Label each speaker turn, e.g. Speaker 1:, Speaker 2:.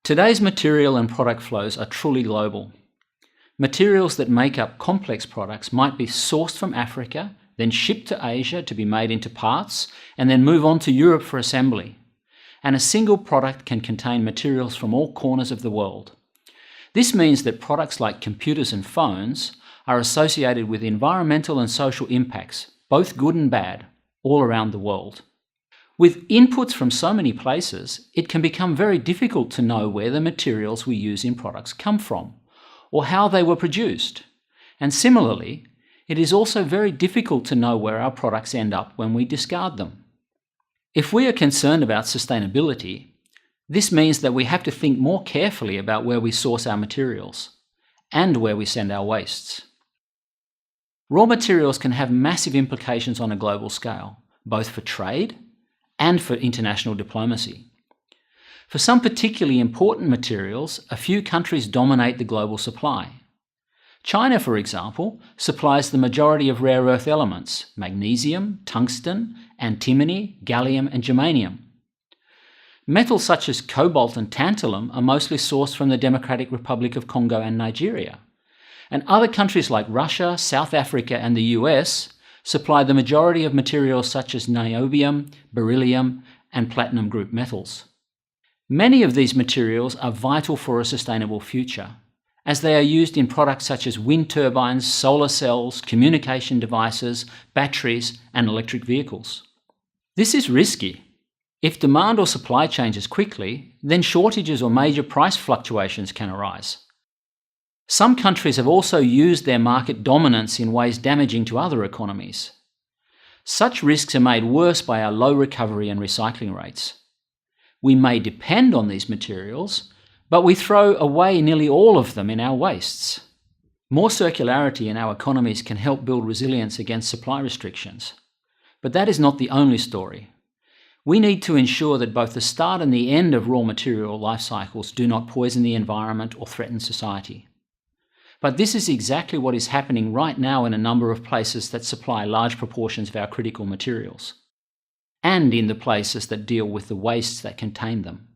Speaker 1: Today's material and product flows are truly global. Materials that make up complex products might be sourced from Africa, then shipped to Asia to be made into parts, and then move on to Europe for assembly. And a single product can contain materials from all corners of the world. This means that products like computers and phones are associated with environmental and social impacts, both good and bad, all around the world. With inputs from so many places, it can become very difficult to know where the materials we use in products come from, or how they were produced. And similarly, it is also very difficult to know where our products end up when we discard them. If we are concerned about sustainability, this means that we have to think more carefully about where we source our materials and where we send our wastes. Raw materials can have massive implications on a global scale, both for trade and for international diplomacy. For some particularly important materials, a few countries dominate the global supply. China, for example, supplies the majority of rare earth elements: magnesium, tungsten, antimony, gallium, and germanium. Metals such as cobalt and tantalum are mostly sourced from the Democratic Republic of Congo and Nigeria. And other countries like Russia, South Africa, and the US supply the majority of materials such as niobium, beryllium, and platinum group metals. Many of these materials are vital for a sustainable future, as they are used in products such as wind turbines, solar cells, communication devices, batteries, and electric vehicles. This is risky. If demand or supply changes quickly, then shortages or major price fluctuations can arise. Some countries have also used their market dominance in ways damaging to other economies. Such risks are made worse by our low recovery and recycling rates. We may depend on these materials, but we throw away nearly all of them in our wastes. More circularity in our economies can help build resilience against supply restrictions. But that is not the only story. We need to ensure that both the start and the end of raw material life cycles do not poison the environment or threaten society. But this is exactly what is happening right now in a number of places that supply large proportions of our critical materials, and in the places that deal with the wastes that contain them.